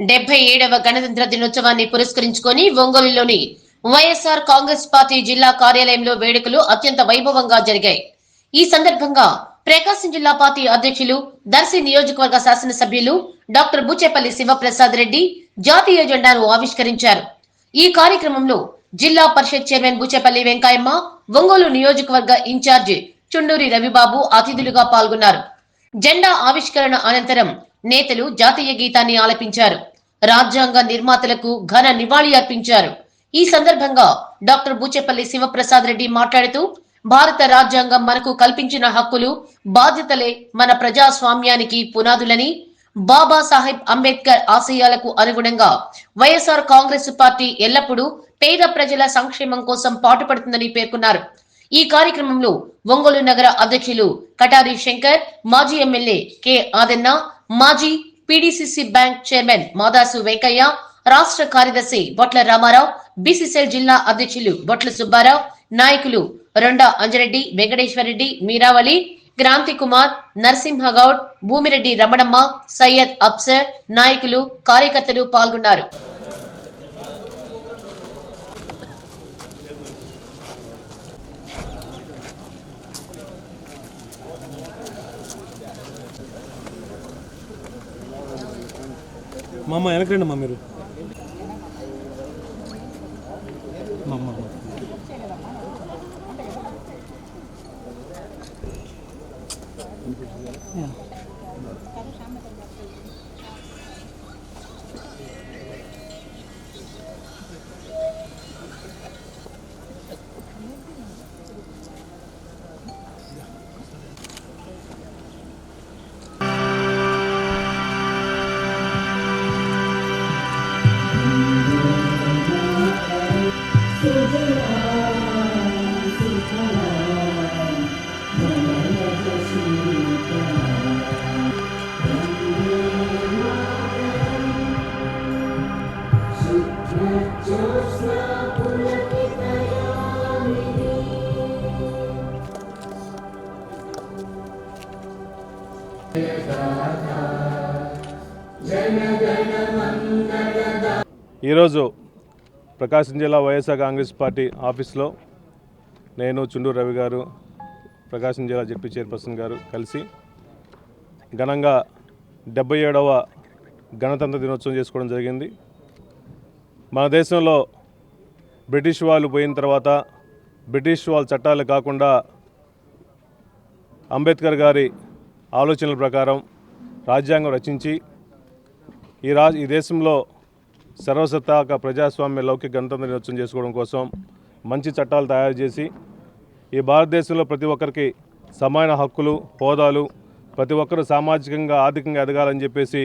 77వ గణతంత్ర దినోత్సవాన్ని పురస్కరించుకొని ఒంగోలులోని వైఎస్ఆర్ కాంగ్రెస్ పార్టీ జిల్లా కార్యాలయంలో వేడుకలు అత్యంత వైభవంగా జరిగాయి. ఈ సందర్భంగా ప్రకాశం జిల్లా పార్టీ అధ్యక్షులు, దర్శి నియోజకవర్గ శాసనసభ్యులు డాక్టర్ బుచ్చేపల్లి శివప్రసాద్ రెడ్డి జాతీయ జెండాను ఆవిష్కరించారు. ఈ కార్యక్రమంలో జిల్లా పరిషత్ చైర్మన్ బుచ్చేపల్లి వెంకయ్యమ్మ, ఒంగోలు నియోజకవర్గ ఇన్ఛార్జి చుండూరి రవిబాబు అతిథులుగా పాల్గొన్నారు. జెండా ఆవిష్కరణ అనంతరం నేతలు జాతీయ గీతాన్ని ఆలపించారు. రాజ్యాంగ నిర్మాతలకు ఘన నివాళి అర్పించారు. ఈ సందర్భంగా డాక్టర్ బుచ్చేపల్లి శివప్రసాద్ రెడ్డి మాట్లాడుతూ, భారత రాజ్యాంగం మనకు కల్పించిన హక్కులు, బాధ్యతలే మన ప్రజాస్వామ్యానికి పునాదులని, బాబాసాహెబ్ అంబేద్కర్ ఆశయాలకు అనుగుణంగా వైఎస్ఆర్ కాంగ్రెస్ పార్టీ ఎల్లప్పుడూ పేద ప్రజల సంక్షేమం కోసం పాటుపడుతుందని పేర్కొన్నారు. ఈ కార్యక్రమంలో ఒంగోలు నగర అధ్యక్షులు కటారి శంకర్, మాజీ ఎమ్మెల్యే కె ఆదన్న, మాజీ పిడిసిసి బ్యాంక్ చైర్మన్ మాదాసు వెంకయ్య, రాష్ట్ర కార్యదర్శి బొట్ల రామారావు, బీసీసీఎల్ జిల్లా అధ్యక్షులు బొట్ల సుబ్బారావు, నాయకులు రొండా అంజరెడ్డి, వెంకటేశ్వరరెడ్డి, మీరావళి, క్రాంతి కుమార్, నరసింహగౌడ్, భూమిరెడ్డి రమణమ్మ, సయ్యద్ అఫ్సర్, నాయకులు, కార్యకర్తలు పాల్గొన్నారు. మామ వెనకరండి మా మీరు ఈరోజు ప్రకాశం జిల్లా వైఎస్ఆర్ కాంగ్రెస్ పార్టీ ఆఫీస్లో నేను, చుండూరు రవి గారు, ప్రకాశం జిల్లా జెడ్పీ చైర్పర్సన్ గారు కలిసి ఘనంగా 77వ గణతంత్ర దినోత్సవం చేసుకోవడం జరిగింది. మన దేశంలో బ్రిటిష్ వాళ్ళు పోయిన తర్వాత బ్రిటిష్ వాళ్ళ చట్టాలు కాకుండా అంబేద్కర్ గారి ఆలోచనల ప్రకారం రాజ్యాంగం రచించి ఈ దేశంలో సర్వసత్తాక ప్రజాస్వామ్య లౌకిక గణతంత్ర దినోత్సవం చేసుకోవడం కోసం మంచి చట్టాలు తయారు చేసి ఈ భారతదేశంలో ప్రతి ఒక్కరికి సమాన హక్కులు, హోదాలు, ప్రతి ఒక్కరూ సామాజికంగా, ఆర్థికంగా ఎదగాలని చెప్పేసి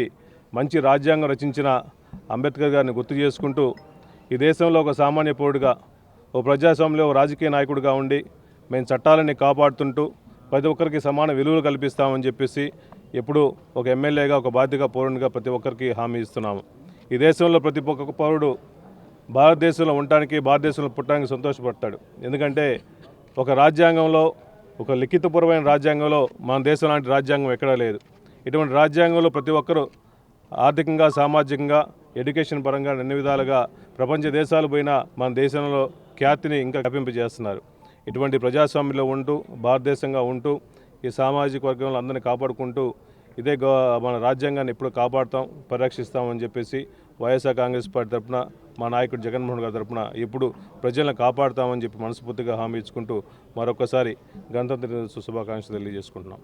మంచి రాజ్యాంగం రచించిన అంబేద్కర్ గారిని గుర్తు చేసుకుంటూ ఈ దేశంలో ఒక సామాన్య పౌరుడిగా, ఓ ప్రజాస్వామ్యంలో ఓ రాజకీయ నాయకుడిగా ఉండి మేము చట్టాలని కాపాడుతుంటూ ప్రతి ఒక్కరికి సమాన విలువలు కల్పిస్తామని చెప్పేసి ఎప్పుడూ ఒక ఎమ్మెల్యేగా, ఒక బాధ్యత పౌరునిగా ప్రతి ఒక్కరికి హామీ ఇస్తున్నాము. ఈ దేశంలో ప్రతి ఒక్క పౌరుడు భారతదేశంలో ఉండటానికి, భారతదేశంలో పుట్టడానికి సంతోషపడతాడు. ఎందుకంటే ఒక రాజ్యాంగంలో, ఒక లిఖితపూర్వమైన రాజ్యాంగంలో మన దేశం లాంటి రాజ్యాంగం ఎక్కడా లేదు. ఇటువంటి రాజ్యాంగంలో ప్రతి ఒక్కరూ ఆర్థికంగా, సామాజికంగా, ఎడ్యుకేషన్ పరంగా అన్ని విధాలుగా ప్రపంచ దేశాలు పోయినా మన దేశంలో ఖ్యాతిని ఇంకా వ్యాపింపజేస్తున్నారు. ఇటువంటి ప్రజాస్వామ్యంలో ఉంటూ, భారతదేశంగా ఉంటూ ఈ సామాజిక వర్గంలో అందరినీ కాపాడుకుంటూ ఇదే మన రాజ్యాంగాన్ని ఎప్పుడు కాపాడుతాం, పరిరక్షిస్తామని చెప్పేసి వైఎస్ఆర్ కాంగ్రెస్ పార్టీ తరఫున, మా నాయకుడు జగన్మోహన్ గారి తరఫున ఎప్పుడు ప్రజలను కాపాడుతామని చెప్పి మనస్ఫూర్తిగా హామీ ఇచ్చుకుంటూ మరొకసారి గణతంత్ర దినోత్సవ శుభాకాంక్షలు తెలియజేసుకుంటున్నాం.